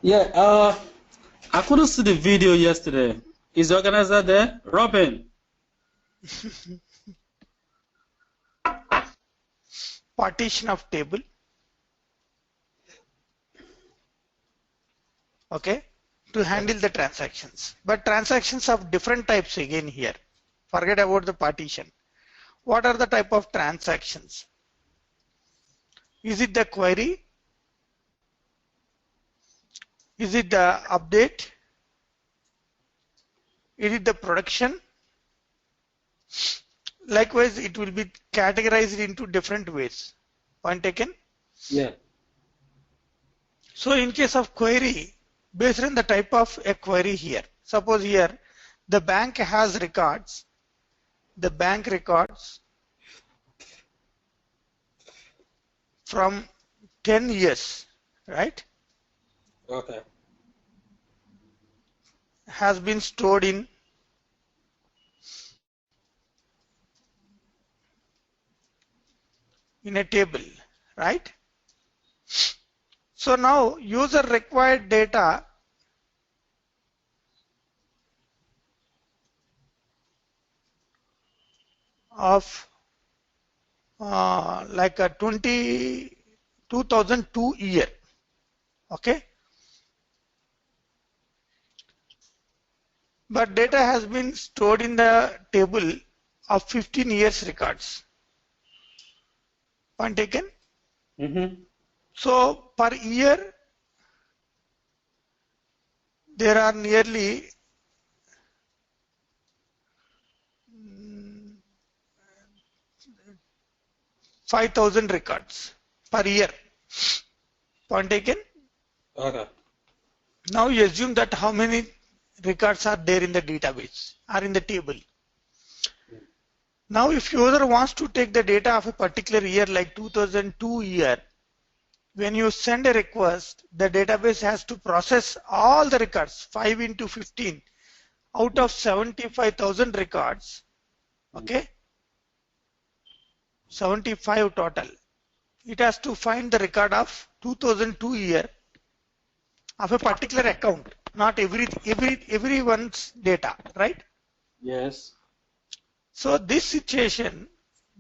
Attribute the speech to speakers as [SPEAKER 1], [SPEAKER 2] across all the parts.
[SPEAKER 1] Yeah, I couldn't see the video yesterday. Is the organizer there? Robin.
[SPEAKER 2] Partition of table. Okay, to handle the transactions. But transactions of different types again here. Forget about the partition. What are the type of transactions? Is it the query? Is it the update? Is it the production? Likewise, it will be categorized into different ways. Point taken?
[SPEAKER 1] Yeah.
[SPEAKER 2] So in case of query, based on the type of a query here, suppose here the bank has records, the bank records from 10 years, right?
[SPEAKER 1] Okay.
[SPEAKER 2] Has been stored in a table, right? So now user required data of like a 2002 year, okay? But data has been stored in the table of 15 years records. Point taken?
[SPEAKER 1] Mm-hmm.
[SPEAKER 2] So per year there are nearly 5,000 records per year. Point taken?
[SPEAKER 1] Okay.
[SPEAKER 2] Now you assume that how many records are there in the database or in the table. Now if user wants to take the data of a particular year like 2002 year, when you send a request, the database has to process all the records, 5 into 15 out of 75,000 records, okay? 75 total. It has to find the record of 2002 year of a particular account, not everyone's data, right?
[SPEAKER 1] Yes.
[SPEAKER 2] So this situation,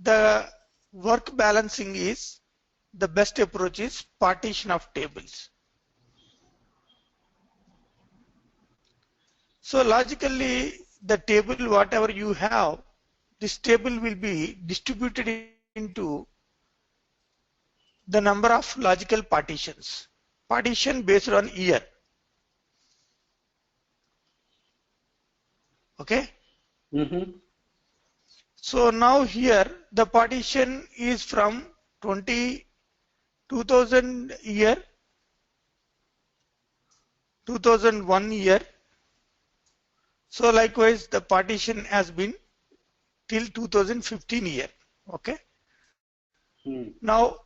[SPEAKER 2] the work balancing is the best approach is partition of tables. So logically, the table whatever you have, this table will be distributed into the number of logical partitions. Partition based on year. Okay.
[SPEAKER 1] Mm-hmm.
[SPEAKER 2] So now here the partition is from 2000 year, 2001 year. So likewise the partition has been till 2015 year. Okay.
[SPEAKER 1] Mm.
[SPEAKER 2] Now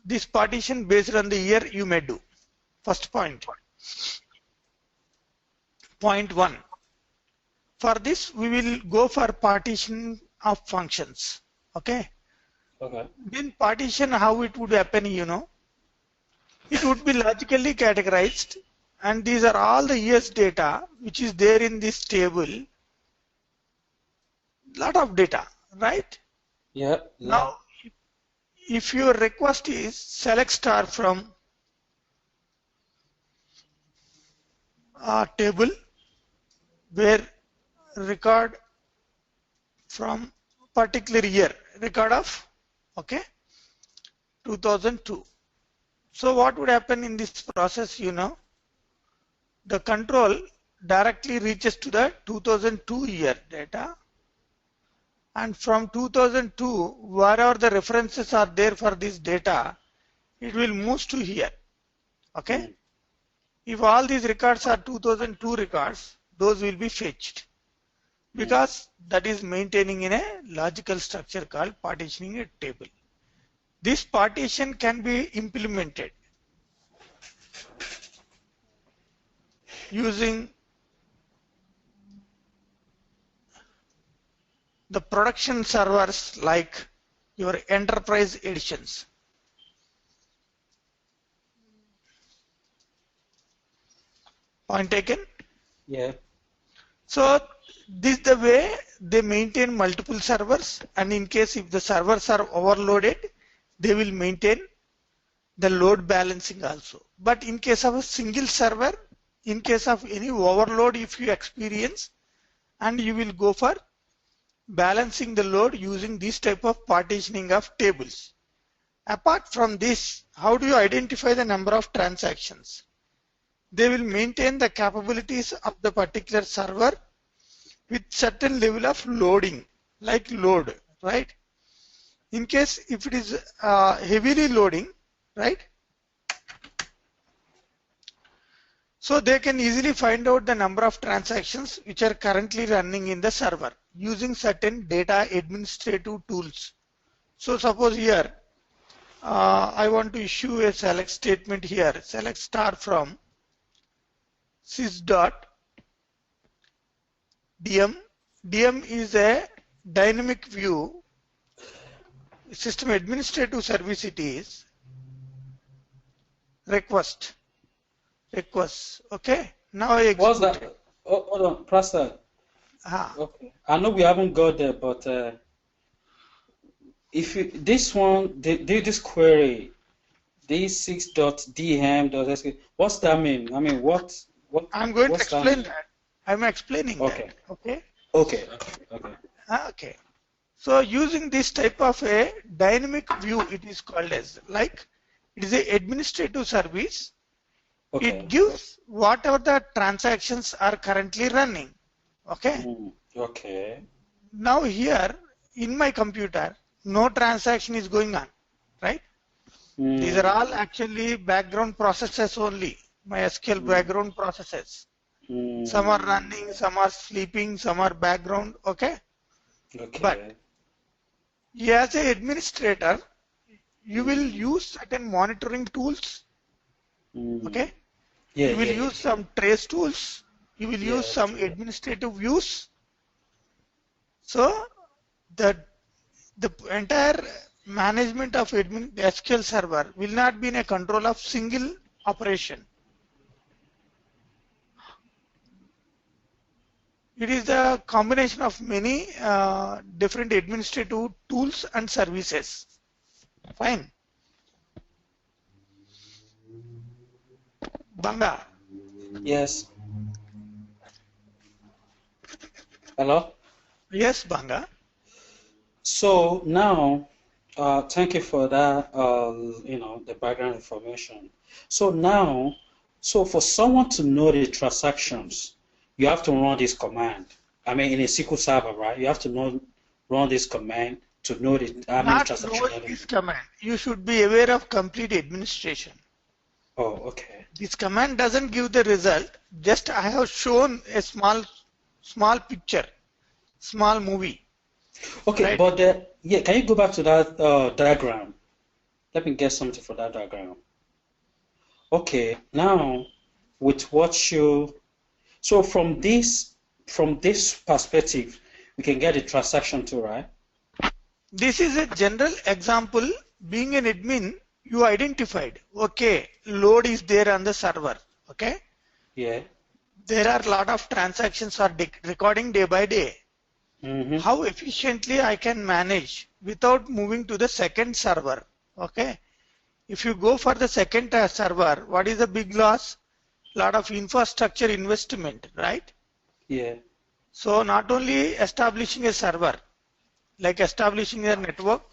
[SPEAKER 2] this partition based on the year you may do. First point. Point 1. For this we will go for partition of functions. Okay.
[SPEAKER 1] Okay.
[SPEAKER 2] Then partition, how it would happen, you know, it would be logically categorized, and these are all the years data which is there in this table. Lot of data, right?
[SPEAKER 1] Yeah. Yeah.
[SPEAKER 2] Now if your request is select star from a table where record from particular year, record of, okay, 2002. So what would happen in this process, you know, the control directly reaches to the 2002 year data, and from 2002 wherever the references are there for this data, it will move to here. Okay.
[SPEAKER 1] Mm.
[SPEAKER 2] If all these records are 2002 records, those will be fetched, because that is maintaining in a logical structure called partitioning a table. This partition can be implemented using the production servers like your enterprise editions. Point taken?
[SPEAKER 1] Yeah.
[SPEAKER 2] So this is the way they maintain multiple servers, and in case if the servers are overloaded, they will maintain the load balancing also. But in case of a single server, in case of any overload if you experience, and you will go for balancing the load using this type of partitioning of tables. Apart from this, how do you identify the number of transactions? They will maintain the capabilities of the particular server with certain level of loading, like load, right? In case if it is heavily loading, right? So they can easily find out the number of transactions which are currently running in the server using certain data administrative tools. So suppose here, I want to issue a select statement here, select star from sys.dm. DM is a dynamic view system administrative service. It is request. Okay, now I execute.
[SPEAKER 1] What's that? Oh, hold on, Prasad. Okay. I know we haven't got there, but if you, this one, this query, d6.dm.sk, what's that mean? I mean, what?
[SPEAKER 2] I'm going to explain that. I'm explaining
[SPEAKER 1] okay.
[SPEAKER 2] that. Okay.
[SPEAKER 1] Okay.
[SPEAKER 2] Okay. So using this type of a dynamic view, it is called as like it is a administrative service. Okay. It gives whatever the transactions are currently running. Okay.
[SPEAKER 1] Okay.
[SPEAKER 2] Now here in my computer, no transaction is going on, right? These are all actually background processes only. My SQL background processes. Some are running, some are sleeping, some are background. Okay.
[SPEAKER 1] Okay.
[SPEAKER 2] But as an administrator, you will use certain monitoring tools. Okay.
[SPEAKER 1] Yeah,
[SPEAKER 2] you will use some trace tools. You will use some administrative views. So the entire management of SQL server will not be in a control of single operation. It is the combination of many different administrative tools and services. Fine. Banga.
[SPEAKER 1] Yes. Hello?
[SPEAKER 2] Yes, Banga.
[SPEAKER 1] So now, thank you for that, the background information. So now, for someone to know the transactions, you have to run this command. I mean, in a SQL server, right? You have to run this command to know how many transactions.
[SPEAKER 2] Not know this command. You should be aware of complete administration.
[SPEAKER 1] Oh, okay.
[SPEAKER 2] This command doesn't give the result. Just I have shown a small picture, small movie.
[SPEAKER 1] Okay, right? But can you go back to that diagram? Let me get something for that diagram. Okay, now with what you, so from this perspective, we can get a transaction too, right?
[SPEAKER 2] This is a general example. Being an admin, you identified, okay, load is there on the server, okay?
[SPEAKER 1] Yeah.
[SPEAKER 2] There are a lot of transactions are recording day by day. How efficiently I can manage without moving to the second server, okay? If you go for the second server, what is the big loss? Lot of infrastructure investment, right?
[SPEAKER 1] Yeah.
[SPEAKER 2] So not only establishing a server, like establishing a network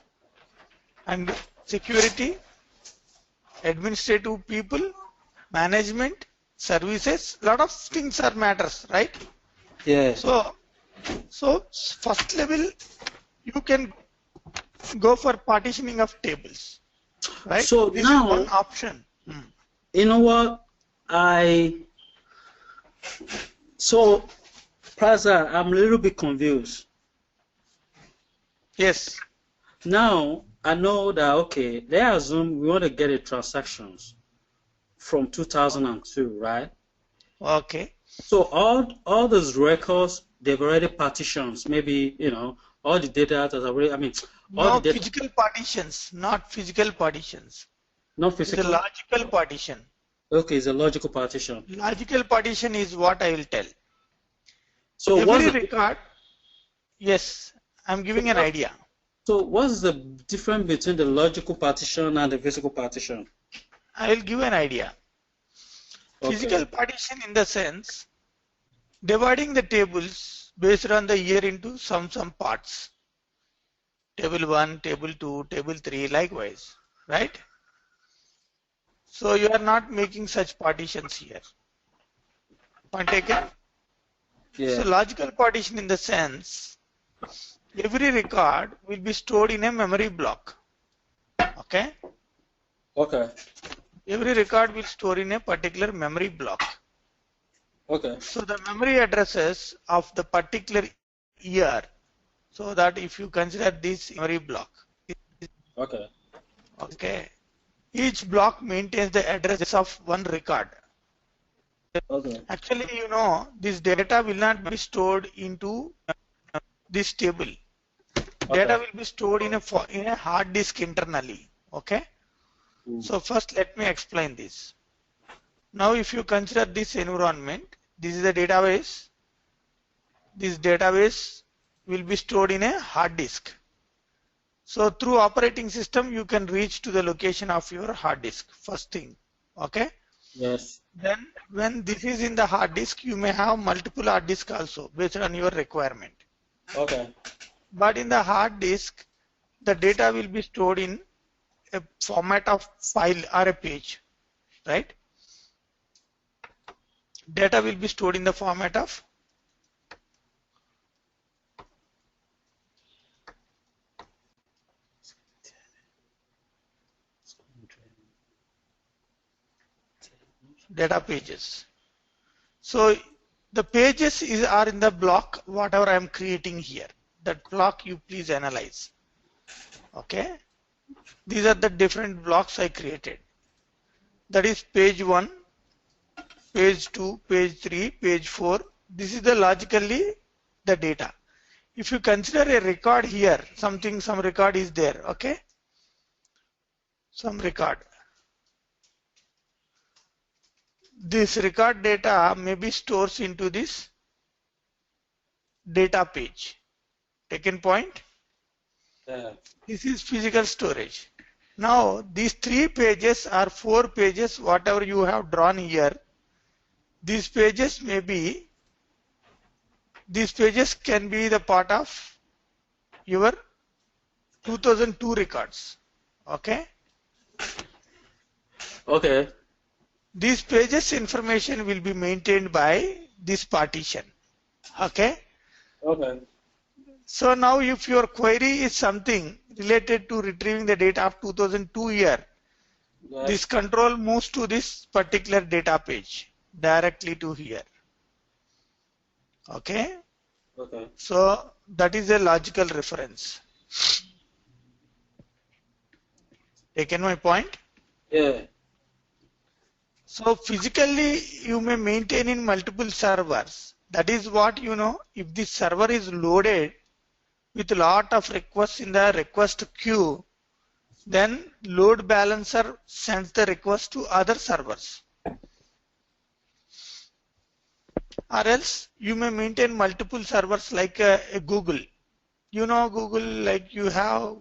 [SPEAKER 2] and security, administrative people, management, services, lot of things are matters, right?
[SPEAKER 1] Yeah.
[SPEAKER 2] So first level, you can go for partitioning of tables, right?
[SPEAKER 1] So
[SPEAKER 2] this
[SPEAKER 1] now,
[SPEAKER 2] is one option.
[SPEAKER 1] You know what? So, Plaza, I'm a little bit confused.
[SPEAKER 2] Yes.
[SPEAKER 1] Now, I know that, okay, let's assume we want to get the transactions from 2002, right?
[SPEAKER 2] Okay.
[SPEAKER 1] So all those records, they've already partitions. Maybe, all the data that already, all the data.
[SPEAKER 2] Physical partitions, not physical partitions.
[SPEAKER 1] Not physical?
[SPEAKER 2] It's a logical partition.
[SPEAKER 1] Okay, it's a logical partition.
[SPEAKER 2] Logical partition is what I will tell.
[SPEAKER 1] So
[SPEAKER 2] Every record, yes, I'm giving an idea.
[SPEAKER 1] So what's the difference between the logical partition and the physical partition?
[SPEAKER 2] I will give an idea.
[SPEAKER 1] Okay.
[SPEAKER 2] Physical partition in the sense, dividing the tables based on the year into some parts. Table 1, table 2, table 3, likewise, right? So you are not making such partitions here. Point taken?
[SPEAKER 1] Yeah.
[SPEAKER 2] So logical partition in the sense, every record will be stored in a memory block. Okay?
[SPEAKER 1] Okay.
[SPEAKER 2] Every record will store in a particular memory block.
[SPEAKER 1] Okay.
[SPEAKER 2] So the memory addresses of the particular year, so that if you consider this memory block.
[SPEAKER 1] Okay.
[SPEAKER 2] Okay. Each block maintains the address of one record.
[SPEAKER 1] Okay.
[SPEAKER 2] Actually, you know, this data will not be stored into this table. Data will be stored in a hard disk internally. Okay. So first let me explain this. Now if you consider this environment, this is the database. This database will be stored in a hard disk. So through operating system you can reach to the location of your hard disk, first thing. Okay.
[SPEAKER 1] Yes.
[SPEAKER 2] Then when this is in the hard disk, you may have multiple hard disk also based on your requirement.
[SPEAKER 1] Okay.
[SPEAKER 2] But in the hard disk, the data will be stored in a format of file or a page, right? Data will be stored in the format of data pages. So the pages are in the block whatever I am creating here. That block you please analyze. Okay. These are the different blocks I created. That is page 1, page 2, page 3, page 4. This is the logically the data. If you consider a record here, some record is there. Okay. Some record. This record data may be stored into this data page. Taken point?
[SPEAKER 1] Yeah.
[SPEAKER 2] This is physical storage. Now these 3 pages or 4 pages, whatever you have drawn here, these pages can be the part of your 2002 records. Okay.
[SPEAKER 1] Okay.
[SPEAKER 2] These pages information will be maintained by this partition. Okay.
[SPEAKER 1] Okay.
[SPEAKER 2] So now if your query is something related to retrieving the data of 2002 year,
[SPEAKER 1] Yes.
[SPEAKER 2] this control moves to this particular data page directly to here. Okay.
[SPEAKER 1] Okay.
[SPEAKER 2] So that is a logical reference. Taken my point?
[SPEAKER 1] Yeah.
[SPEAKER 2] So physically you may maintain in multiple servers. That is what you know. If this server is loaded with a lot of requests in the request queue, then load balancer sends the request to other servers. Or else you may maintain multiple servers like a Google. You know Google, like you have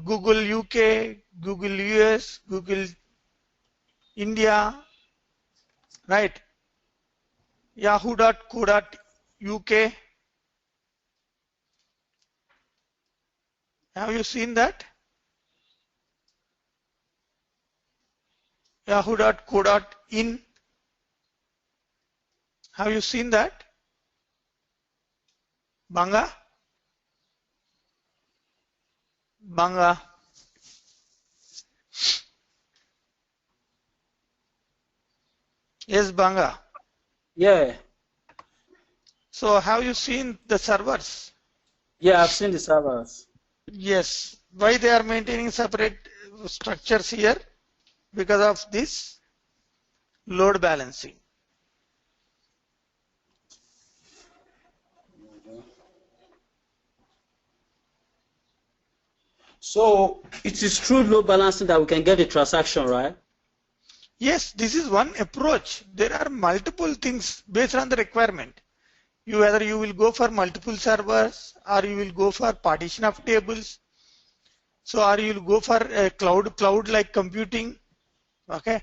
[SPEAKER 2] Google UK, Google US, Google India, right? Yahoo.co.uk. Have you seen that? Yahoo.co.in. Have you seen that? Banga? Banga. Yes, Banga.
[SPEAKER 1] Yeah.
[SPEAKER 2] So have you seen the servers?
[SPEAKER 1] Yeah, I've seen the servers.
[SPEAKER 2] Yes. Why they are maintaining separate structures here? Because of this load balancing.
[SPEAKER 1] So it is through load balancing that we can get the transaction, right?
[SPEAKER 2] Yes, this is one approach. There are multiple things based on the requirement. Whether you will go for multiple servers or you will go for partition of tables. So, or you will go for a cloud like computing. Okay.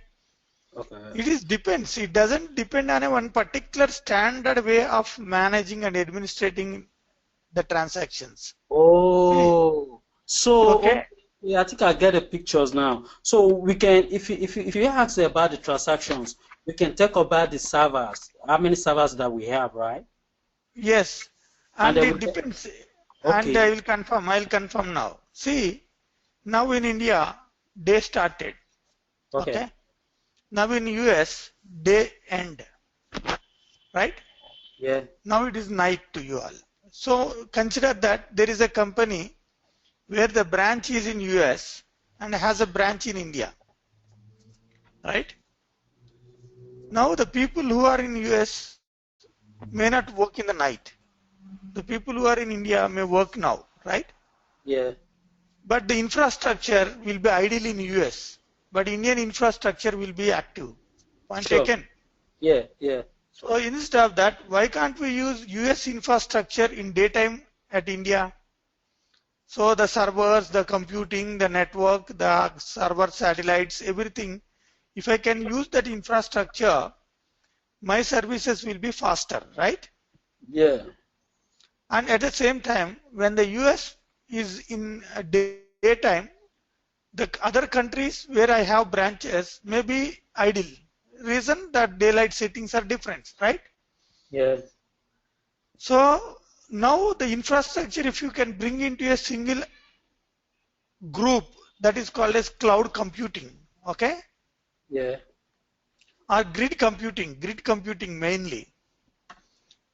[SPEAKER 1] Okay.
[SPEAKER 2] It is depends. It doesn't depend on a one particular standard way of managing and administrating the transactions. See,
[SPEAKER 1] Oh, so
[SPEAKER 2] okay.
[SPEAKER 1] okay, yeah, I think I get the pictures now. So we can, if you ask about the transactions, we can talk about the servers, how many servers that we have, right?
[SPEAKER 2] Yes,
[SPEAKER 1] And
[SPEAKER 2] and
[SPEAKER 1] then
[SPEAKER 2] it
[SPEAKER 1] we can,
[SPEAKER 2] depends. And I
[SPEAKER 1] okay,
[SPEAKER 2] will confirm. I will confirm now. See, now in India, day started.
[SPEAKER 1] okay,
[SPEAKER 2] Okay. Now in US, day end. Right.
[SPEAKER 1] yeah,
[SPEAKER 2] Now it is night to you all. So consider that there is a company where the branch is in US and has a branch in India. Right. Now the people who are in US may not work in the night. The people who are in India may work now. Right.
[SPEAKER 1] yeah,
[SPEAKER 2] But the infrastructure will be idle in US, but Indian infrastructure will be active. Point
[SPEAKER 1] sure,
[SPEAKER 2] taken.
[SPEAKER 1] yeah, yeah,
[SPEAKER 2] So instead of that, why can't we use US infrastructure in daytime at India? So the servers, the computing, the network, the server satellites, everything. If I can use that infrastructure, my services will be faster, right?
[SPEAKER 1] yeah,
[SPEAKER 2] And at the same time, when the US is in daytime, the other countries where I have branches may be idle. Reason that daylight settings are different, right?
[SPEAKER 1] yeah,
[SPEAKER 2] So now the infrastructure, if you can bring into a single group, that is called as cloud computing, okay?
[SPEAKER 1] yeah,
[SPEAKER 2] Or grid computing mainly.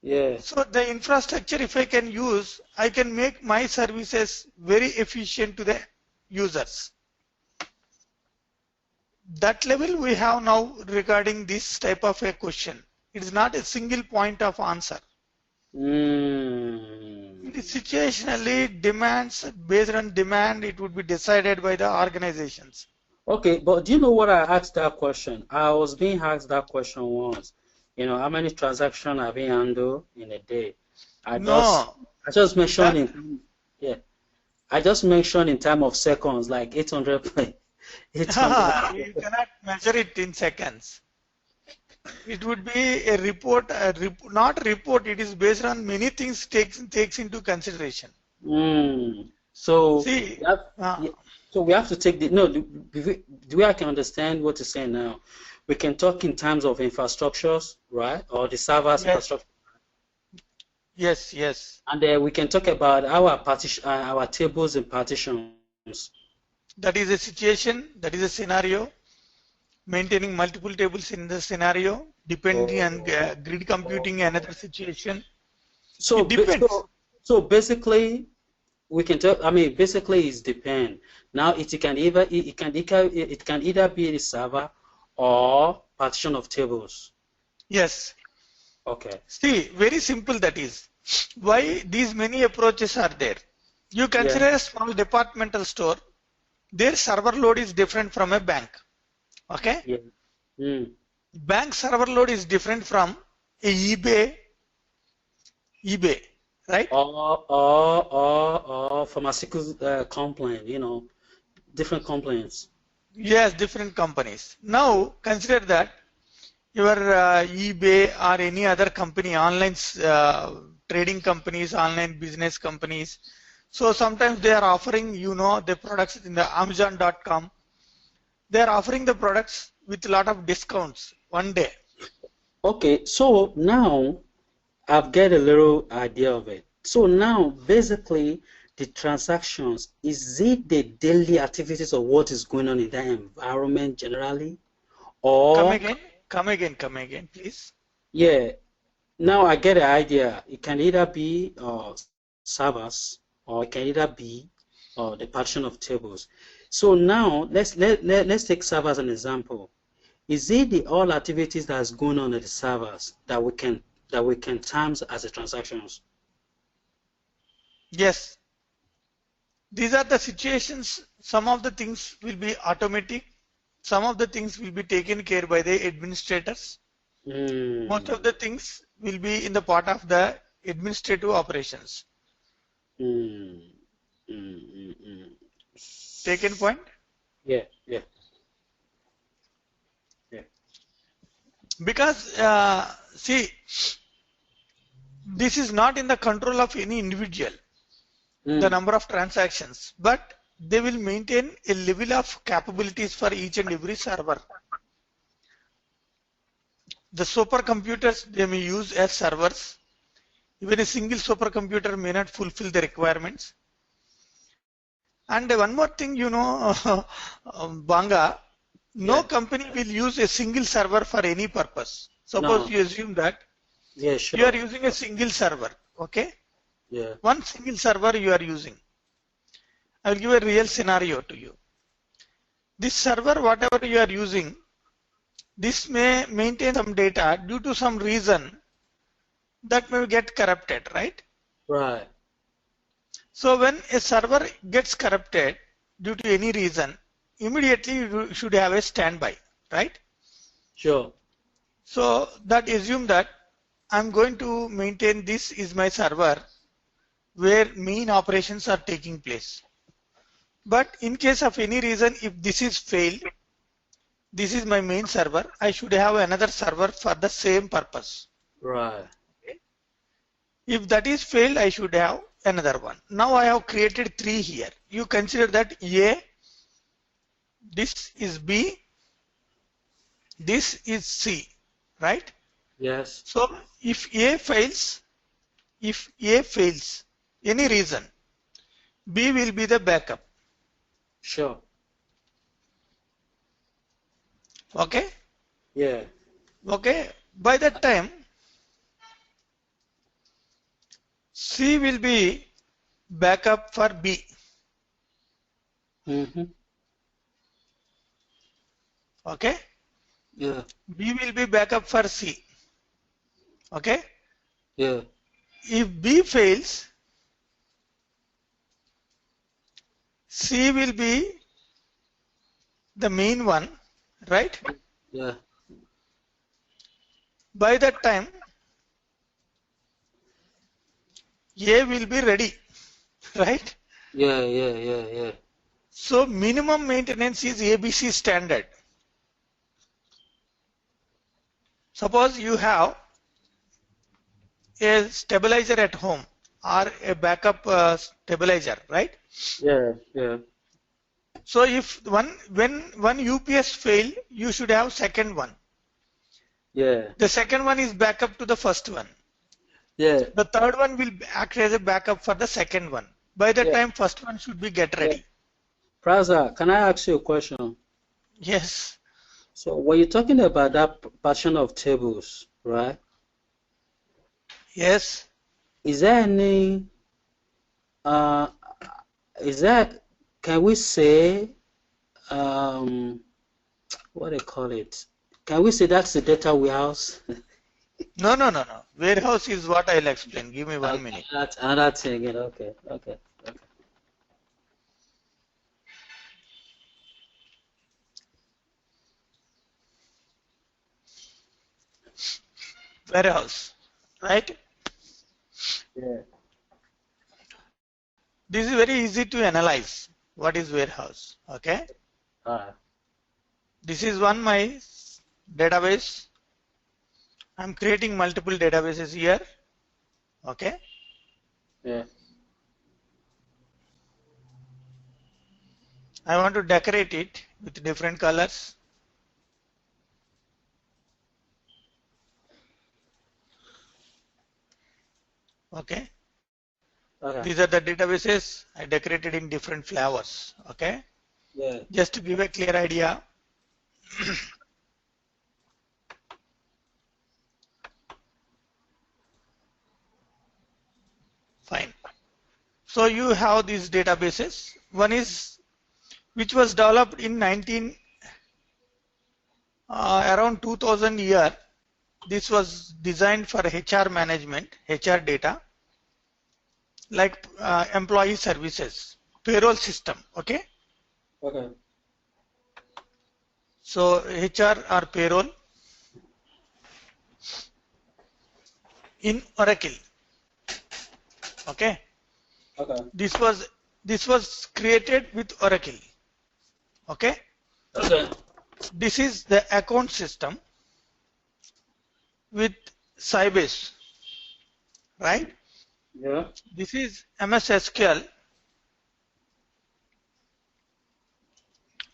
[SPEAKER 1] yeah.
[SPEAKER 2] So the infrastructure, if I can use, I can make my services very efficient to the users. That level we have now regarding this type of a question. It is not a single point of answer. It is
[SPEAKER 1] Mm.
[SPEAKER 2] situationally demands based on demand. It would be decided by the organizations.
[SPEAKER 1] Okay, but do you know what I asked that question? I was being asked that question once. How many transactions have been handled in a day? I just
[SPEAKER 2] No,
[SPEAKER 1] I just mentioned
[SPEAKER 2] that
[SPEAKER 1] yeah, I just mentioned in time of seconds, like 800, 800.
[SPEAKER 2] you cannot measure it in seconds. It would be not report. It is based on many things takes into consideration.
[SPEAKER 1] So
[SPEAKER 2] See,
[SPEAKER 1] we have,
[SPEAKER 2] uh,
[SPEAKER 1] yeah, so we have to take the no. Do I can understand what you're saying now? We can talk in terms of infrastructures, right, or the server's
[SPEAKER 2] yes,
[SPEAKER 1] infrastructure,
[SPEAKER 2] yes, yes.
[SPEAKER 1] and then we can talk about our partition, our tables and partitions.
[SPEAKER 2] That is a situation. That is a scenario. Maintaining multiple tables in the scenario, depending on
[SPEAKER 1] Oh,
[SPEAKER 2] grid computing, another situation.
[SPEAKER 1] so
[SPEAKER 2] It depends.
[SPEAKER 1] so basically, we can talk. I mean, basically, it's depend. Now, it can either be the server or partition of tables.
[SPEAKER 2] Yes.
[SPEAKER 1] Okay.
[SPEAKER 2] See, very simple that is. Why these many approaches are there? You
[SPEAKER 1] Yeah.
[SPEAKER 2] consider a small departmental store, their server load is different from a bank. Okay?
[SPEAKER 1] Yeah. Mm.
[SPEAKER 2] Bank server load is different from a eBay, right?
[SPEAKER 1] Or pharmaceutical complaint. Different complaints.
[SPEAKER 2] Yes, different companies. Now consider that your eBay or any other company, online trading companies, online business companies. So sometimes they are offering, the products in the Amazon.com. They are offering the products with a lot of discounts one day.
[SPEAKER 1] Okay. So now I've got a little idea of it. So now, basically, the transactions, is it the daily activities of what is going on in that environment generally?
[SPEAKER 2] Come
[SPEAKER 1] Or,
[SPEAKER 2] again, come again, please.
[SPEAKER 1] yeah, now I get the idea. It can either be servers or it can either be the partition of tables. So now let's take servers as an example. Is it the all activities that's going on at the servers that we can terms as the transactions?
[SPEAKER 2] Yes, these are the situations. Some of the things will be automatic, some of the things will be taken care by the administrators. Most of
[SPEAKER 1] Mm.
[SPEAKER 2] the things will be in the part of the administrative operations.
[SPEAKER 1] Mm. Mm. Mm. Mm.
[SPEAKER 2] Taken point?
[SPEAKER 1] Yeah, yeah, yeah.
[SPEAKER 2] Because see, this is not in the control of any individual, the
[SPEAKER 1] Mm.
[SPEAKER 2] number of transactions, but they will maintain a level of capabilities for each and every server. The supercomputers they may use as servers. Even a single supercomputer may not fulfill the requirements. And one more thing, Banga, no
[SPEAKER 1] Yeah.
[SPEAKER 2] company will use a single server for any purpose. Suppose
[SPEAKER 1] No.
[SPEAKER 2] you assume that
[SPEAKER 1] Yeah,
[SPEAKER 2] you are
[SPEAKER 1] sure.
[SPEAKER 2] using a single server, okay?
[SPEAKER 1] Yeah.
[SPEAKER 2] One single server you are using. I will give a real scenario to you. This server, whatever you are using, this may maintain some data due to some reason that may get corrupted, right?
[SPEAKER 1] Right.
[SPEAKER 2] So when a server gets corrupted due to any reason, immediately you should have a standby, right?
[SPEAKER 1] Sure.
[SPEAKER 2] So that assume that I'm going to maintain this is my server where main operations are taking place. But in case of any reason, if this is failed, this is my main server, I should have another server for the same purpose.
[SPEAKER 1] Right.
[SPEAKER 2] If that is failed, I should have another one. Now I have created three here. You consider that A, this is B, this is C, right?
[SPEAKER 1] Yes.
[SPEAKER 2] So if A fails, any reason, B will be the backup.
[SPEAKER 1] Sure.
[SPEAKER 2] Okay?
[SPEAKER 1] Yeah.
[SPEAKER 2] Okay. By that time, C will be backup for B.
[SPEAKER 1] Mm-hmm.
[SPEAKER 2] Okay?
[SPEAKER 1] Yeah.
[SPEAKER 2] B will be backup for C. Okay?
[SPEAKER 1] Yeah.
[SPEAKER 2] If B fails, C will be the main one, right?
[SPEAKER 1] Yeah.
[SPEAKER 2] By that time, A will be ready, right?
[SPEAKER 1] Yeah. Yeah. Yeah. Yeah.
[SPEAKER 2] So minimum maintenance is ABC standard. Suppose you have a stabilizer at home or a backup stabilizer, right?
[SPEAKER 1] Yeah. Yeah.
[SPEAKER 2] So if when one UPS fail, you should have second one.
[SPEAKER 1] Yeah.
[SPEAKER 2] The second one is backup to the first one.
[SPEAKER 1] Yeah.
[SPEAKER 2] The third one will act as a backup for the second one. By the
[SPEAKER 1] Yeah.
[SPEAKER 2] time first one should be get
[SPEAKER 1] Yeah.
[SPEAKER 2] ready.
[SPEAKER 1] Praza, can I ask you a question?
[SPEAKER 2] Yes.
[SPEAKER 1] So when you're talking about that partition of tables, right?
[SPEAKER 2] Yes.
[SPEAKER 1] Is there any uh is that can we say what do they call it? Can we say that's the data warehouse?
[SPEAKER 2] No, no, no, no. Warehouse is what I'll explain. Give me 1 minute.
[SPEAKER 1] That's another thing. Okay, okay, okay.
[SPEAKER 2] Warehouse, right?
[SPEAKER 1] Yeah.
[SPEAKER 2] This is very easy to analyze. What is warehouse? Okay. This is my database. I'm creating multiple databases here. Okay.
[SPEAKER 1] Yeah.
[SPEAKER 2] I want to decorate it with different colors. Okay.
[SPEAKER 1] Okay.
[SPEAKER 2] These are the databases I decorated in different flavors. Okay.
[SPEAKER 1] Yeah.
[SPEAKER 2] Just to give a clear idea. Fine. So you have these databases. One is which was developed in around 2000 year. This was designed for HR management, HR data, like employee services, payroll system. Okay.
[SPEAKER 1] Okay.
[SPEAKER 2] So HR or payroll in Oracle. Okay.
[SPEAKER 1] Okay.
[SPEAKER 2] This was created with Oracle. Okay.
[SPEAKER 1] Okay.
[SPEAKER 2] This is the account system with Sybase, right?
[SPEAKER 1] Yeah.
[SPEAKER 2] This is MS SQL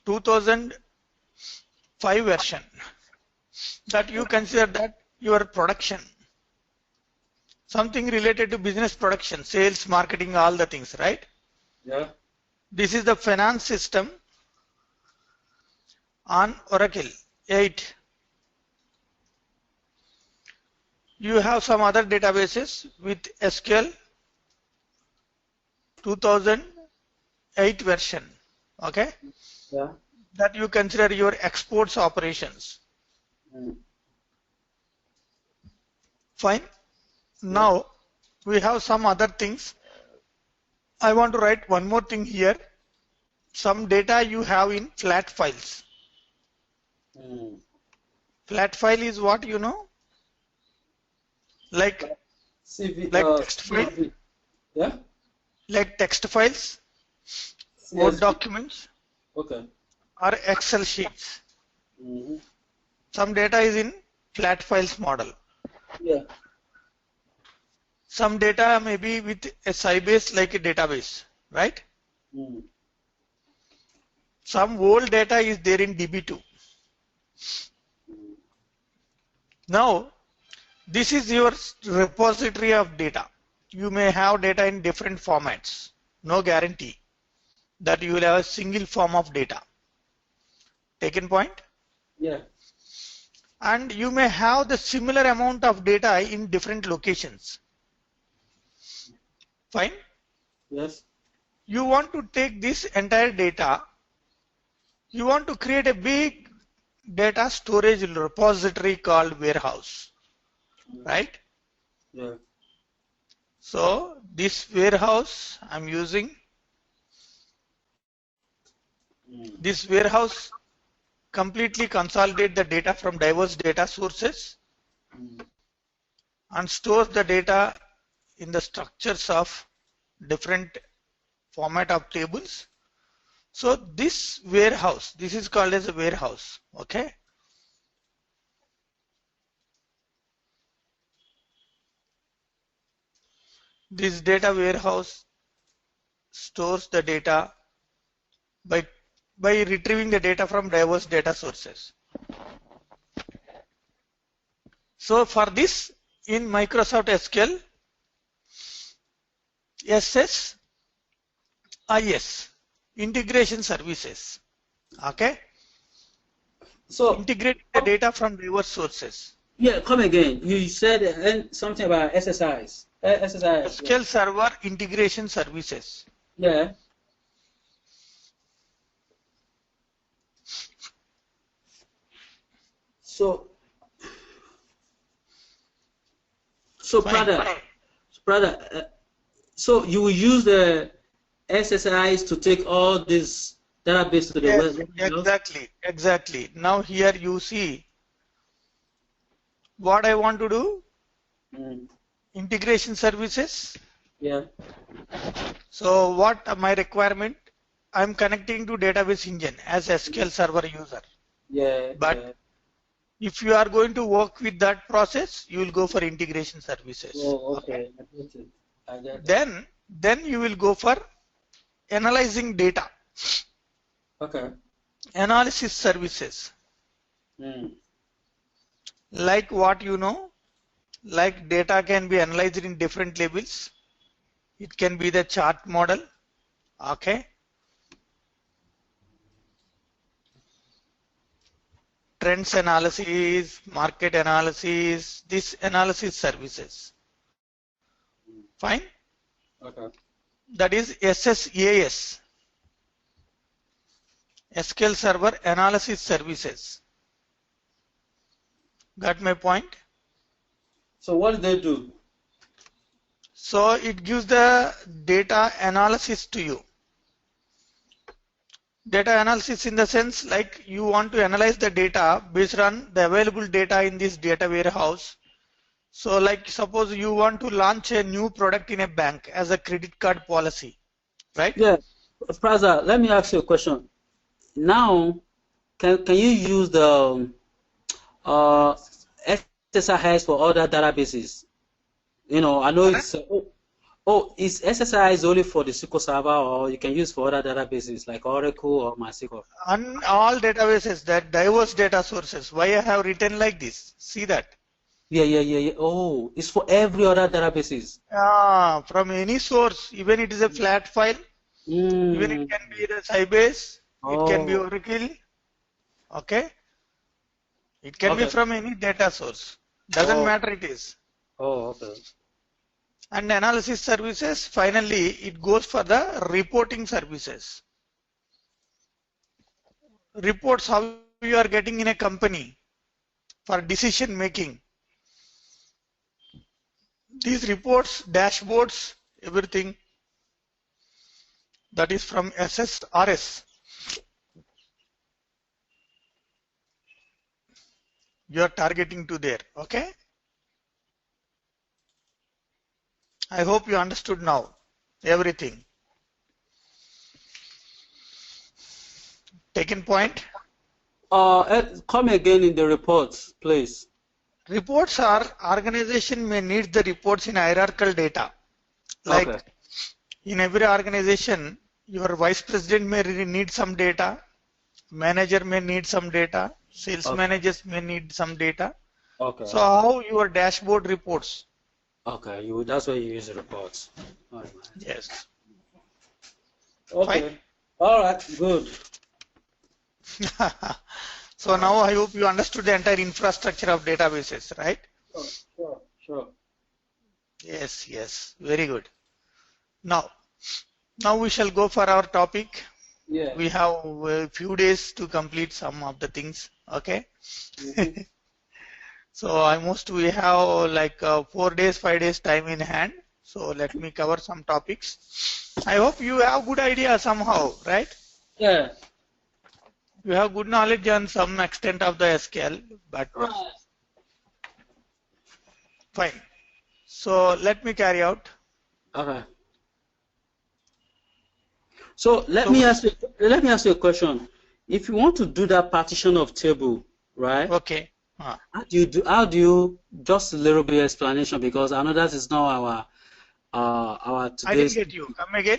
[SPEAKER 2] 2005 version that you consider that your production, something related to business production, sales, marketing, all the things, right?
[SPEAKER 1] Yeah.
[SPEAKER 2] This is the finance system on Oracle 8. You have some other databases with SQL 2008 version, okay?
[SPEAKER 1] Yeah.
[SPEAKER 2] That you consider your exports operations.
[SPEAKER 1] Mm.
[SPEAKER 2] Fine.
[SPEAKER 1] Yeah.
[SPEAKER 2] Now we have some other things. I want to write one more thing here. Some data you have in flat files.
[SPEAKER 1] Mm.
[SPEAKER 2] Flat file is what you know? Like
[SPEAKER 1] CV.
[SPEAKER 2] text file,
[SPEAKER 1] CSV. Yeah.
[SPEAKER 2] like text files, Word
[SPEAKER 1] CSV.
[SPEAKER 2] documents,
[SPEAKER 1] Okay.
[SPEAKER 2] or Excel sheets.
[SPEAKER 1] Mm-hmm.
[SPEAKER 2] Some data is in flat files model.
[SPEAKER 1] Yeah.
[SPEAKER 2] Some data may be with a Sybase like a database, right?
[SPEAKER 1] Mm.
[SPEAKER 2] Some old data is there in DB2.
[SPEAKER 1] Mm.
[SPEAKER 2] Now, this is your repository of data. You may have data in different formats. No guarantee that you will have a single form of data. Taken point?
[SPEAKER 1] Yeah.
[SPEAKER 2] And you may have the similar amount of data in different locations. Fine?
[SPEAKER 1] Yes.
[SPEAKER 2] You want to take this entire data, you want to create a big data storage repository called warehouse,
[SPEAKER 1] Mm.
[SPEAKER 2] right?
[SPEAKER 1] Yeah.
[SPEAKER 2] So this warehouse I'm using,
[SPEAKER 1] Mm.
[SPEAKER 2] this warehouse completely consolidate the data from diverse data sources
[SPEAKER 1] Mm.
[SPEAKER 2] and stores the data in the structures of different format of tables. So this warehouse, this is called as a warehouse, okay? This data warehouse stores the data by, by retrieving the data from diverse data sources. So for this in Microsoft SQL, SSIS, integration services, okay?
[SPEAKER 1] So,
[SPEAKER 2] Integrate the data from diverse sources.
[SPEAKER 1] yeah, come again. You said something about SSIs. SSIs. Yeah.
[SPEAKER 2] SQL Server Integration Services.
[SPEAKER 1] Yeah. So, so
[SPEAKER 2] Fine.
[SPEAKER 1] brother. So you will use the SSIs to take all this database to the
[SPEAKER 2] Yes,
[SPEAKER 1] web.
[SPEAKER 2] exactly. Now here you see what I want to do.
[SPEAKER 1] Mm.
[SPEAKER 2] Integration services.
[SPEAKER 1] Yeah.
[SPEAKER 2] So what my requirement? I'm connecting to database engine as SQL Server user.
[SPEAKER 1] Yeah.
[SPEAKER 2] But
[SPEAKER 1] Yeah.
[SPEAKER 2] if you are going to work with that process, you will go for integration services.
[SPEAKER 1] Oh,
[SPEAKER 2] Okay.
[SPEAKER 1] okay. I get it. I get it.
[SPEAKER 2] Then you will go for analyzing data,
[SPEAKER 1] Okay.
[SPEAKER 2] analysis services,
[SPEAKER 1] Mm.
[SPEAKER 2] like what you know, like data can be analyzed in different levels. It can be the chart model, okay, trends analysis, market analysis, this analysis services. Fine.
[SPEAKER 1] Okay.
[SPEAKER 2] That is SSAS, SQL Server Analysis Services. Got my point?
[SPEAKER 1] So what did they do?
[SPEAKER 2] So it gives the data analysis to you. Data analysis in the sense like you want to analyze the data based on the available data in this data warehouse. So like suppose you want to launch a new product in a bank as a credit card policy, right?
[SPEAKER 1] Yeah, Praza, let me ask you a question. Now, can you use the uh, SSIS for other databases? You know, I know
[SPEAKER 2] Correct?
[SPEAKER 1] it's is SSIS only for the SQL Server, or you can use for other databases like Oracle or MySQL?
[SPEAKER 2] On all databases that diverse data sources. Why I have written like this? See that?
[SPEAKER 1] Yeah. Oh, it's for every other databases.
[SPEAKER 2] From any source, even it is a flat file, even it
[SPEAKER 1] Mm.
[SPEAKER 2] can be the Sybase, it can be
[SPEAKER 1] Oh,
[SPEAKER 2] Oracle, okay? It can be
[SPEAKER 1] okay.
[SPEAKER 2] from any data source. Doesn't
[SPEAKER 1] Oh,
[SPEAKER 2] matter it is.
[SPEAKER 1] okay.
[SPEAKER 2] And analysis services, finally, it goes for the reporting services. Reports, how you are getting in a company for decision making. These reports, dashboards, everything that is from SSRS. You are targeting to there, okay? I hope you understood now everything. Taken point.
[SPEAKER 1] Come again in the reports, please.
[SPEAKER 2] Reports are organization may need the reports in hierarchical data.
[SPEAKER 1] Okay.
[SPEAKER 2] Like in every organization, your vice president may need some data, manager may need some data, sales
[SPEAKER 1] Okay.
[SPEAKER 2] managers may need some data. So
[SPEAKER 1] Okay.
[SPEAKER 2] how your dashboard reports?
[SPEAKER 1] Okay. That's why you use the reports. All right.
[SPEAKER 2] Yes. Fine.
[SPEAKER 1] Okay. All right. Good.
[SPEAKER 2] So now I hope you understood the entire infrastructure of databases, right?
[SPEAKER 1] Sure.
[SPEAKER 2] Yes. Very good. Now we shall go for our topic.
[SPEAKER 1] Yeah.
[SPEAKER 2] We have a few days to complete some of the things. Okay.
[SPEAKER 1] Mm-hmm.
[SPEAKER 2] So almost we have like 4 days, 5 days time in hand. So let me cover some topics. I hope you have good idea somehow, right?
[SPEAKER 1] Yeah.
[SPEAKER 2] You have good knowledge on some extent of the SQL, but
[SPEAKER 1] Right.
[SPEAKER 2] fine. So let me carry out.
[SPEAKER 1] Okay. So
[SPEAKER 2] So
[SPEAKER 1] let me ask you a question. If you want to do that partition of table, right?
[SPEAKER 2] okay.
[SPEAKER 1] How do you just a little bit explanation, because I know that is not our
[SPEAKER 2] I didn't
[SPEAKER 1] today's
[SPEAKER 2] get you. Come again.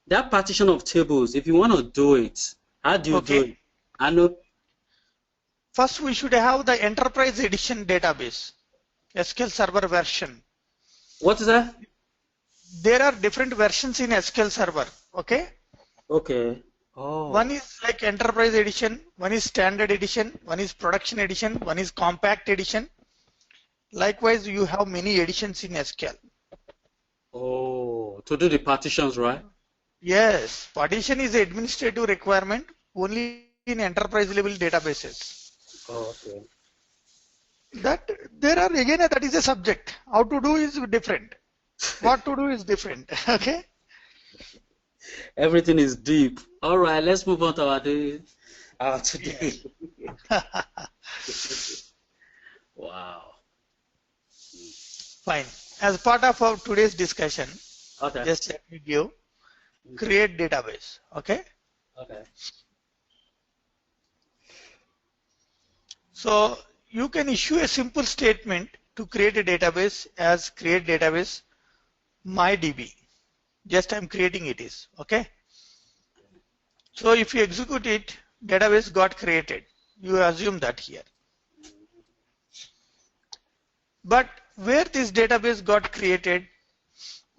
[SPEAKER 1] that partition of tables. If you want to do it, how do you do
[SPEAKER 2] Okay.
[SPEAKER 1] it? I know.
[SPEAKER 2] First, we should have the enterprise edition database, SQL Server version.
[SPEAKER 1] What is that?
[SPEAKER 2] There are different versions in SQL Server. Okay.
[SPEAKER 1] Okay.
[SPEAKER 2] One
[SPEAKER 1] Oh.
[SPEAKER 2] is like enterprise edition, one is standard edition, one is production edition, one is compact edition. Likewise, you have many editions in SQL.
[SPEAKER 1] Oh. To do the partitions, right?
[SPEAKER 2] Yes, partition is an administrative requirement only in enterprise level databases.
[SPEAKER 1] Oh, okay.
[SPEAKER 2] That there are again that is a subject. How to do is different. What to do is different. Okay.
[SPEAKER 1] Everything is deep. All right. Let's move on to our today.
[SPEAKER 2] Yes.
[SPEAKER 1] Wow.
[SPEAKER 2] Fine. As part of our today's discussion,
[SPEAKER 1] Okay.
[SPEAKER 2] just let me give create database. Okay.
[SPEAKER 1] Okay.
[SPEAKER 2] So you can issue a simple statement to create a database as create database mydb. Just I'm creating it is okay. So if you execute it, database got created. You assume that here. But where this database got created,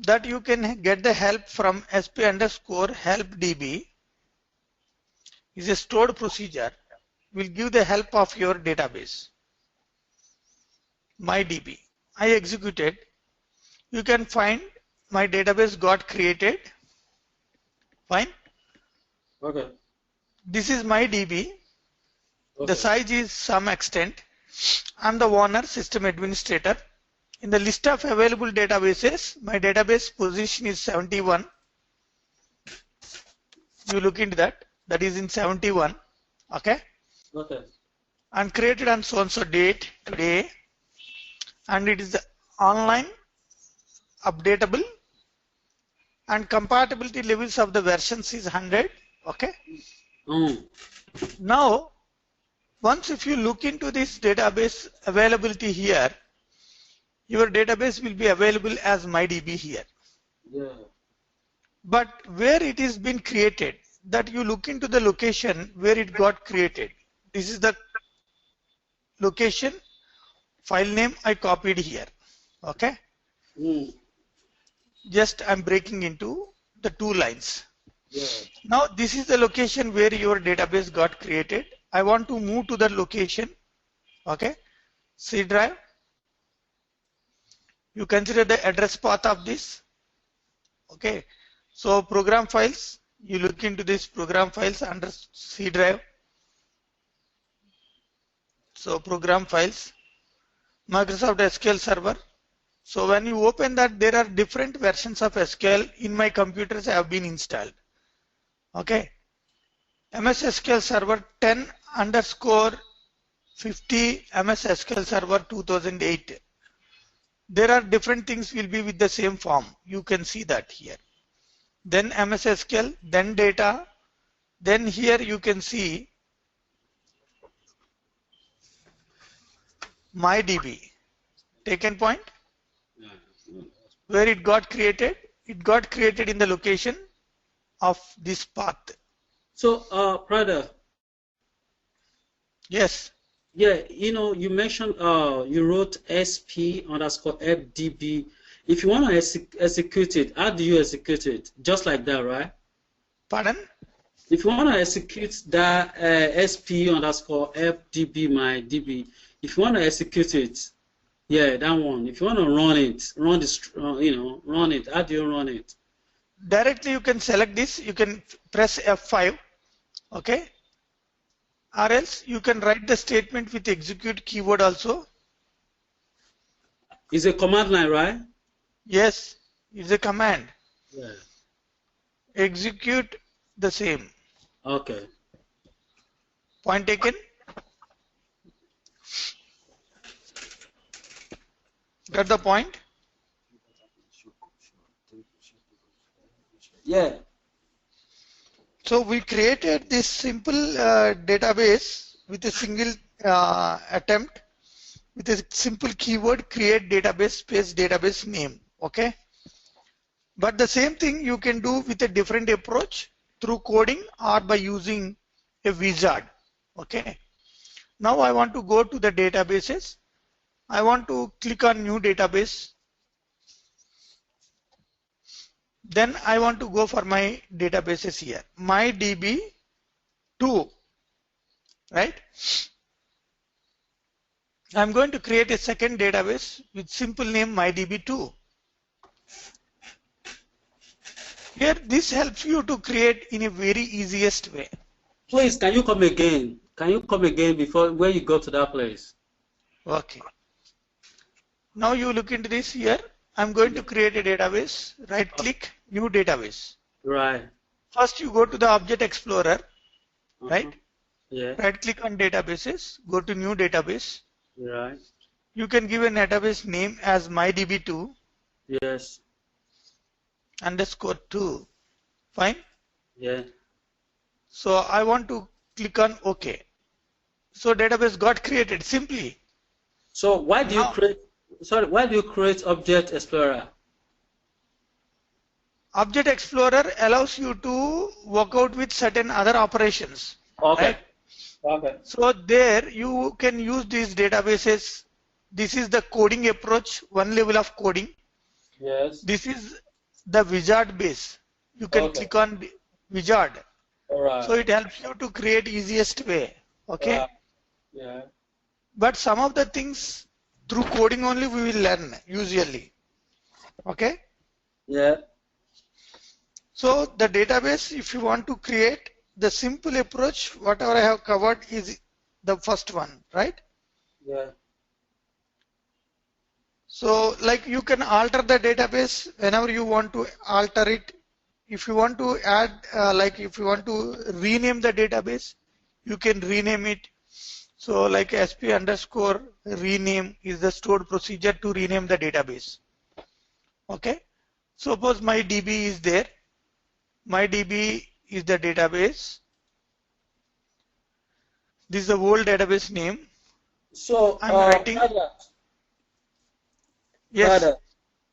[SPEAKER 2] that you can get the help from sp underscore help db is a stored procedure, will give the help of your database. MyDB. I executed. You can find my database got created. Fine.
[SPEAKER 1] Okay.
[SPEAKER 2] This is my DB. The
[SPEAKER 1] Okay.
[SPEAKER 2] size is some extent. I'm the owner, system administrator. In the list of available databases, my database position is 71. You look into that. that is in 71. Okay.
[SPEAKER 1] Okay.
[SPEAKER 2] And created on so and so date today, and it is online, updatable, and compatibility levels of the versions is 100. Okay. Now, once if you look into this database availability here, your database will be available as MyDB here.
[SPEAKER 1] Yeah.
[SPEAKER 2] But where it is been created, that you look into the location where it got created. This is the location, file name I copied here. Okay. Just I'm breaking into the two lines.
[SPEAKER 1] Yeah.
[SPEAKER 2] Now this is the location where your database got created. I want to move to the location. Okay. C drive. You consider the address path of this. Okay. So program files, you look into this program files under C drive. So program files, Microsoft SQL Server. So when you open that, there are different versions of SQL in my computers have been installed. Okay. MS SQL Server 10 underscore 50 MS SQL Server 2008. There are different things will be with the same form. You can see that here. Then MS SQL, then data. Then here you can see MyDB. Taken point. Where it got created? It got created in the location of this path.
[SPEAKER 1] So, brother.
[SPEAKER 2] Yes.
[SPEAKER 1] Yeah, you mentioned you wrote SP underscore FDB. If you want to execute it, how do you execute it? Just like that, right?
[SPEAKER 2] Pardon?
[SPEAKER 1] If you want to execute that SP underscore FDB my DB, if you want to execute it, yeah, that one. If you want to run it, run this, run it. How do you run it?
[SPEAKER 2] Directly, you can select this. You can press F5. Okay. Or else you can write the statement with execute keyword also.
[SPEAKER 1] It's a command line, right?
[SPEAKER 2] Yes, it's a command.
[SPEAKER 1] Yeah.
[SPEAKER 2] Execute the same.
[SPEAKER 1] Okay.
[SPEAKER 2] Point taken. Got the point?
[SPEAKER 1] Yeah.
[SPEAKER 2] So we created this simple database with a single attempt with a simple keyword create database space database name. Okay. But the same thing you can do with a different approach through coding or by using a wizard. Okay. Now I want to go to the databases. I want to click on new database. Then I want to go for my databases here. MyDB2, right? I'm going to create a second database with simple name MyDB2. Here, this helps you to create in a very easiest way.
[SPEAKER 1] Please, can you come again? Can you come again before when you go to that place?
[SPEAKER 2] Okay. Now you look into this here. I'm going to create a database. Right click, new database.
[SPEAKER 1] Right.
[SPEAKER 2] First you go to the Object Explorer, right?
[SPEAKER 1] Yeah.
[SPEAKER 2] Right click on databases, go to new database.
[SPEAKER 1] Right.
[SPEAKER 2] You can give a database name as MyDB2.
[SPEAKER 1] Yes.
[SPEAKER 2] Underscore 2. Fine?
[SPEAKER 1] Yeah.
[SPEAKER 2] So I want to click on OK. So database got created simply.
[SPEAKER 1] So why do you create Object Explorer?
[SPEAKER 2] Object Explorer allows you to work out with certain other operations.
[SPEAKER 1] Okay.
[SPEAKER 2] Right?
[SPEAKER 1] Okay.
[SPEAKER 2] So there you can use these databases. This is the coding approach, one level of coding.
[SPEAKER 1] Yes.
[SPEAKER 2] This is the wizard base. You can click on wizard.
[SPEAKER 1] All right.
[SPEAKER 2] So it helps you to create easiest way. Okay.
[SPEAKER 1] Yeah.
[SPEAKER 2] But some of the things through coding only we will learn usually. Okay.
[SPEAKER 1] Yeah.
[SPEAKER 2] So the database, if you want to create the simple approach, whatever I have covered is the first one, right?
[SPEAKER 1] Yeah.
[SPEAKER 2] So like you can alter the database whenever you want to alter it. if you want to add, like if you want to rename the database, you can rename it. So like sp underscore rename is the stored procedure to rename the database. Okay. Suppose my DB is there. My DB is the database. This is the old database name.
[SPEAKER 1] So,
[SPEAKER 2] I'm writing. Yes.
[SPEAKER 1] brother,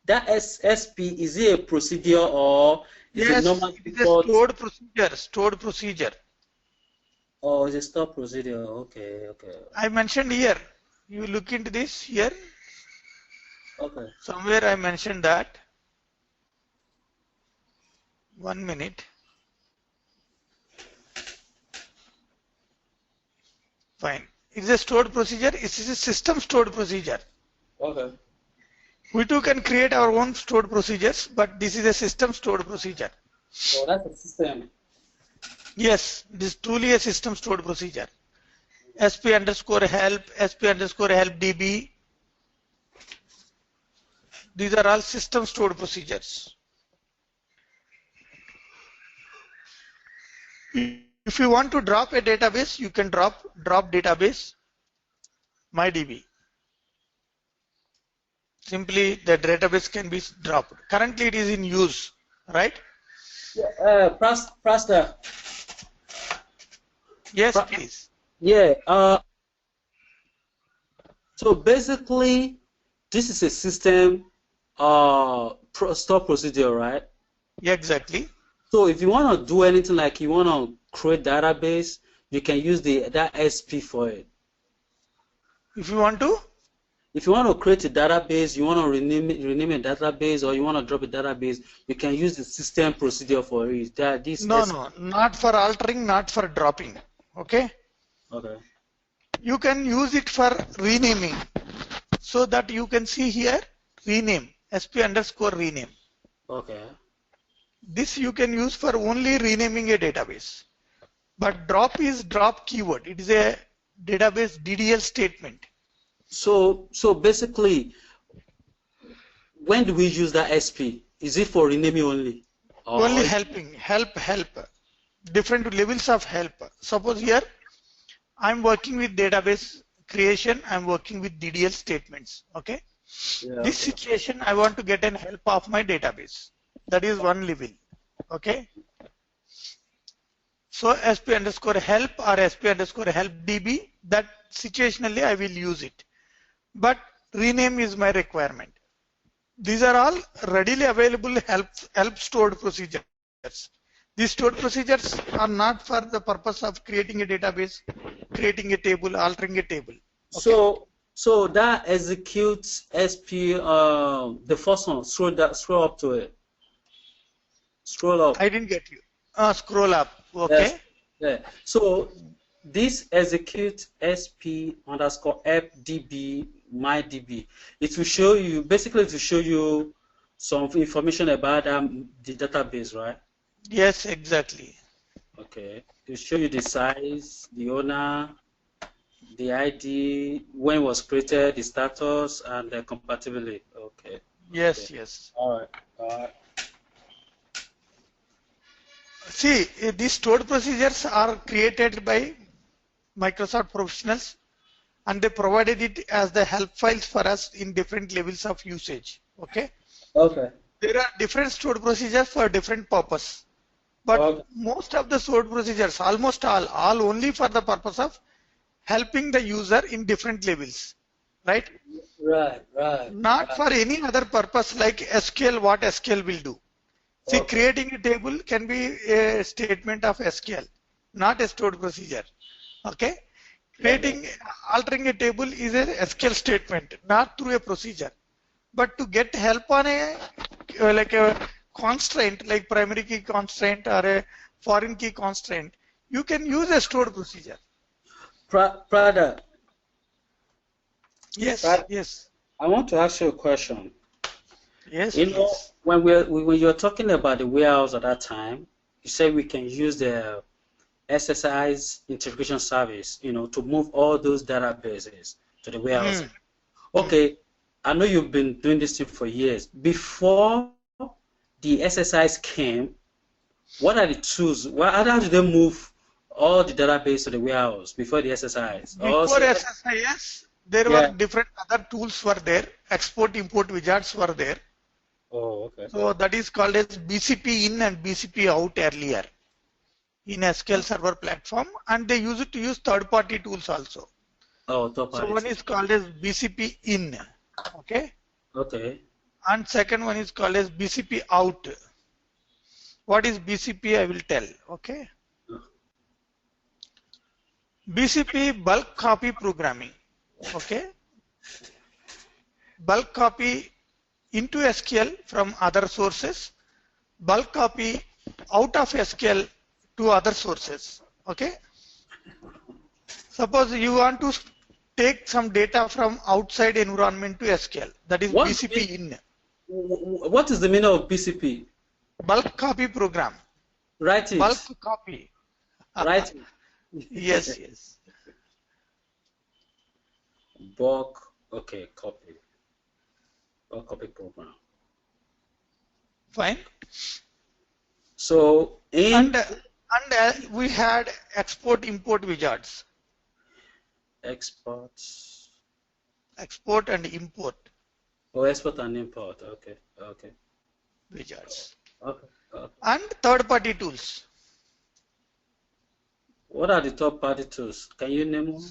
[SPEAKER 1] that SP, is it a procedure or is it
[SPEAKER 2] Yes,
[SPEAKER 1] normal
[SPEAKER 2] it is a
[SPEAKER 1] default?
[SPEAKER 2] stored procedure. Stored procedure.
[SPEAKER 1] Oh, it's a stop procedure. Okay, okay.
[SPEAKER 2] I mentioned here. You look into this here.
[SPEAKER 1] Okay.
[SPEAKER 2] Somewhere I mentioned that. 1 minute. Fine. It's a stored procedure. It is a system stored procedure.
[SPEAKER 1] Okay.
[SPEAKER 2] We too can create our own stored procedures, but this is a system stored procedure.
[SPEAKER 1] So that's a system.
[SPEAKER 2] Yes, this is truly a system stored procedure. sp underscore help, sp underscore help db. These are all system stored procedures. If you want to drop a database, you can drop database mydb. Simply the database can be dropped. Currently it is in use, right?
[SPEAKER 1] Yeah, Prasta.
[SPEAKER 2] Yes, please.
[SPEAKER 1] Yeah. So basically, this is a system store procedure, right?
[SPEAKER 2] Yeah, exactly.
[SPEAKER 1] So if you want to do anything like you want to create database, you can use that SP for it.
[SPEAKER 2] If you want to?
[SPEAKER 1] If you want to create a database, you want to rename a database, or you want to drop a database, you can use the system procedure for it.
[SPEAKER 2] No, not for altering, not for dropping. Okay?
[SPEAKER 1] Okay.
[SPEAKER 2] You can use it for renaming. So that you can see here, rename, sp underscore rename.
[SPEAKER 1] Okay.
[SPEAKER 2] This you can use for only renaming a database. But drop is drop keyword. It is a database DDL statement.
[SPEAKER 1] So basically, when do we use that SP? Is it for renaming only?
[SPEAKER 2] Only helping, help. Different levels of help. Suppose here, I'm working with database creation, I'm working with DDL statements. Okay.
[SPEAKER 1] Yeah,
[SPEAKER 2] This situation, I want to get an help of my database. That is one level. Okay. So sp underscore help or sp underscore help db, that situationally I will use it. But rename is my requirement. These are all readily available help stored procedures. These stored procedures are not for the purpose of creating a database, creating a table, altering a table.
[SPEAKER 1] Okay? So that executes SP, the first one. Scroll up to it. Scroll up.
[SPEAKER 2] I didn't get you. Scroll up. Okay.
[SPEAKER 1] Yes. Yeah. So this execute SP underscore fdb mydb. It will show you, basically it will show you some information about the database, right?
[SPEAKER 2] Yes, exactly.
[SPEAKER 1] Okay. It will show you the size, the owner, the ID, when it was created, the status, and the compatibility. Okay.
[SPEAKER 2] Yes,
[SPEAKER 1] okay.
[SPEAKER 2] yes.
[SPEAKER 1] All right.
[SPEAKER 2] See, these stored procedures are created by Microsoft professionals, and they provided it as the help files for us in different levels of usage. Okay.
[SPEAKER 1] Okay.
[SPEAKER 2] There are different stored procedures for different purpose, but most of the stored procedures, almost all only for the purpose of helping the user in different levels, right?
[SPEAKER 1] Right.
[SPEAKER 2] Not for any other purpose like SQL, what SQL will do. See, creating a table can be a statement of SQL, not a stored procedure. Okay? Altering a table is a SQL statement, not through a procedure. But to get help on a constraint, like primary key constraint or a foreign key constraint, you can use a stored procedure.
[SPEAKER 1] Prada.
[SPEAKER 2] Yes,
[SPEAKER 1] Prada,
[SPEAKER 2] yes.
[SPEAKER 1] I want to ask you a question.
[SPEAKER 2] Yes,
[SPEAKER 1] you know, when you're talking about the warehouse at that time, you said we can use the SSI's integration service, to move all those databases to the warehouse. Okay, I know you've been doing this thing for years. Before the SSIs came, What are the tools? How do they move all the database to the warehouse before the SSIS?
[SPEAKER 2] Before
[SPEAKER 1] Also,
[SPEAKER 2] SSIS, there were
[SPEAKER 1] yeah.
[SPEAKER 2] different other tools were there. Export import wizards were there.
[SPEAKER 1] Oh, okay.
[SPEAKER 2] So that is called as BCP in and BCP out earlier in SQL Server platform, and they use it to use third-party tools also.
[SPEAKER 1] Oh, top
[SPEAKER 2] So one
[SPEAKER 1] party.
[SPEAKER 2] is called as BCP in, okay,
[SPEAKER 1] Okay.
[SPEAKER 2] and second one is called as BCP out. What is BCP? I will tell. Okay, BCP bulk copy programming. Okay, bulk copy into SQL from other sources, bulk copy out of SQL to other sources. Okay, suppose you want to take some data from outside environment to SQL, that is
[SPEAKER 1] What's
[SPEAKER 2] BCP in.
[SPEAKER 1] what is the meaning of BCP?
[SPEAKER 2] Bulk copy program.
[SPEAKER 1] Write
[SPEAKER 2] Bulk
[SPEAKER 1] it.
[SPEAKER 2] copy.
[SPEAKER 1] Write
[SPEAKER 2] Yes,
[SPEAKER 1] it.
[SPEAKER 2] yes.
[SPEAKER 1] Bulk. Okay, copy. Bulk copy program.
[SPEAKER 2] Fine.
[SPEAKER 1] So in
[SPEAKER 2] And we had export import wizards.
[SPEAKER 1] exports.
[SPEAKER 2] Export and import
[SPEAKER 1] Oh, export and import. Okay. Okay.
[SPEAKER 2] wizards.
[SPEAKER 1] Okay. Okay.
[SPEAKER 2] And third party tools.
[SPEAKER 1] What are the third party tools? Can you name one?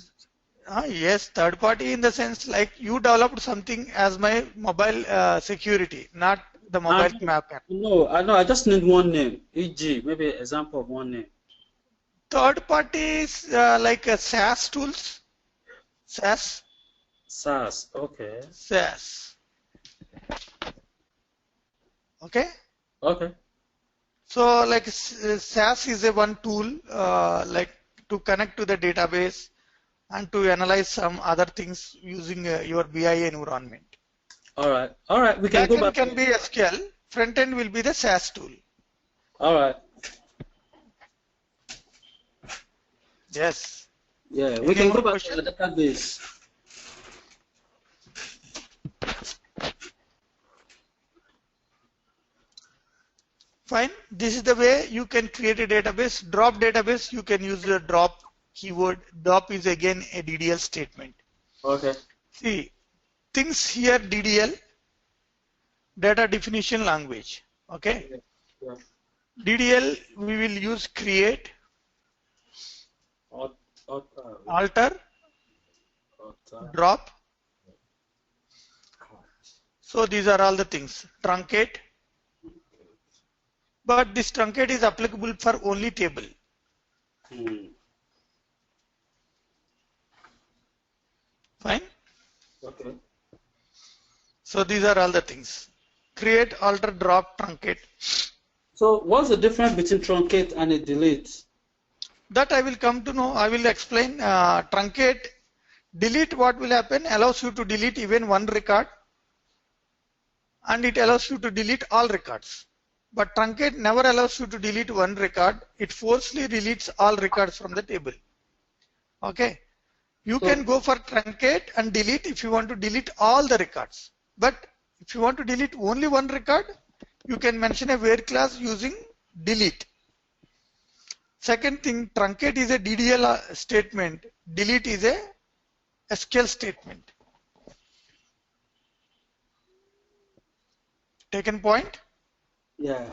[SPEAKER 2] Yes, third party in the sense like you developed something as my mobile security, not the mobile map app.
[SPEAKER 1] No, I know. I just need one name. E.g., maybe example of one name.
[SPEAKER 2] Third parties like SaaS tools. SaaS.
[SPEAKER 1] SaaS. Okay.
[SPEAKER 2] SaaS. Okay.
[SPEAKER 1] Okay.
[SPEAKER 2] So like SaaS is a one tool like to connect to the database and to analyze some other things using your BI environment.
[SPEAKER 1] All right. All right. We can go
[SPEAKER 2] Backend
[SPEAKER 1] back.
[SPEAKER 2] can be SQL. Front end will be the SaaS tool.
[SPEAKER 1] All right.
[SPEAKER 2] Yes.
[SPEAKER 1] Yeah, we
[SPEAKER 2] Any
[SPEAKER 1] can
[SPEAKER 2] more
[SPEAKER 1] go back
[SPEAKER 2] question?
[SPEAKER 1] to the database.
[SPEAKER 2] Fine. This is the way you can create a database. Drop database, you can use the drop keyword. Drop is again a DDL statement.
[SPEAKER 1] Okay.
[SPEAKER 2] See, things here DDL, data definition language. Okay.
[SPEAKER 1] Yeah.
[SPEAKER 2] DDL, we will use create, alter, drop. So these are all the things. Truncate. But this truncate is applicable for only table. Fine.
[SPEAKER 1] Okay.
[SPEAKER 2] So these are all the things. Create, alter, drop, truncate.
[SPEAKER 1] So what's the difference between truncate and a delete?
[SPEAKER 2] That I will come to know. I will explain. Truncate, delete, what will happen, allows you to delete even one record, and it allows you to delete all records. But truncate never allows you to delete one record. It forcefully deletes all records from the table. Okay. You can go for truncate and delete if you want to delete all the records. But if you want to delete only one record, you can mention a where clause using delete. Second thing, truncate is a DDL statement. Delete is a SQL statement. Taken point?
[SPEAKER 1] Yeah.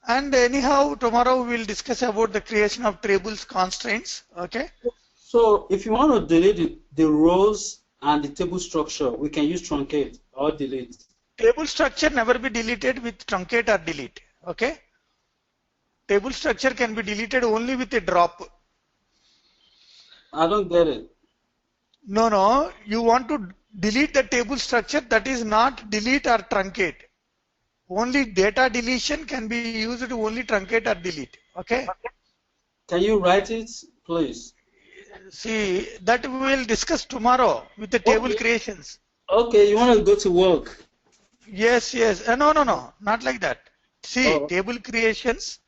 [SPEAKER 2] And anyhow, tomorrow we will discuss about the creation of tables constraints. Okay.
[SPEAKER 1] So if you want to delete the rows and the table structure, we can use truncate or delete.
[SPEAKER 2] Table structure never be deleted with truncate or delete. Okay. Table structure can be deleted only with a drop.
[SPEAKER 1] I don't get it.
[SPEAKER 2] No. You want to delete the table structure, that is not delete or truncate. Only data deletion can be used to only truncate or delete. Okay.
[SPEAKER 1] Can you write it, please?
[SPEAKER 2] See, that we will discuss tomorrow with the table creations.
[SPEAKER 1] Okay, you want to go to work?
[SPEAKER 2] Yes. No, not like that. See, table creations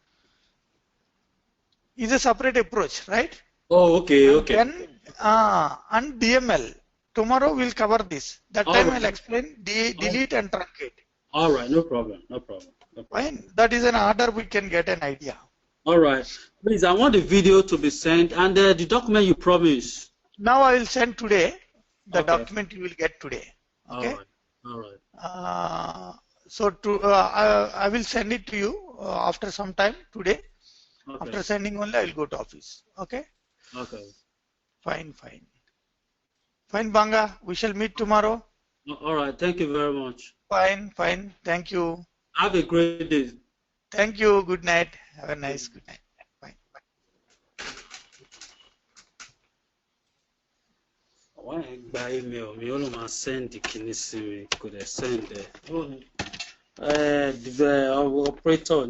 [SPEAKER 2] is a separate approach, right?
[SPEAKER 1] Oh, okay.
[SPEAKER 2] Then, and DML. Tomorrow we'll cover this. That time I'll explain delete and truncate.
[SPEAKER 1] All right, no problem, no problem, no problem.
[SPEAKER 2] Fine. That is an order. We can get an idea.
[SPEAKER 1] All right. Please, I want the video to be sent and the document you promised.
[SPEAKER 2] Now I will send today. The
[SPEAKER 1] Okay.
[SPEAKER 2] document you will get today. Okay.
[SPEAKER 1] All right. All right.
[SPEAKER 2] So I will send it to you after some time today.
[SPEAKER 1] Okay.
[SPEAKER 2] After sending only I will go to office. Okay.
[SPEAKER 1] Okay.
[SPEAKER 2] Fine. Fine. Fine, Banga. We shall meet tomorrow.
[SPEAKER 1] All right. Thank you very much.
[SPEAKER 2] Fine. Fine. Thank you.
[SPEAKER 1] Have a great day.
[SPEAKER 2] Thank you. Good night. Have a nice good night. Bye.
[SPEAKER 1] Why by email? Me only ma send the kini sí mi. Could I send the operator?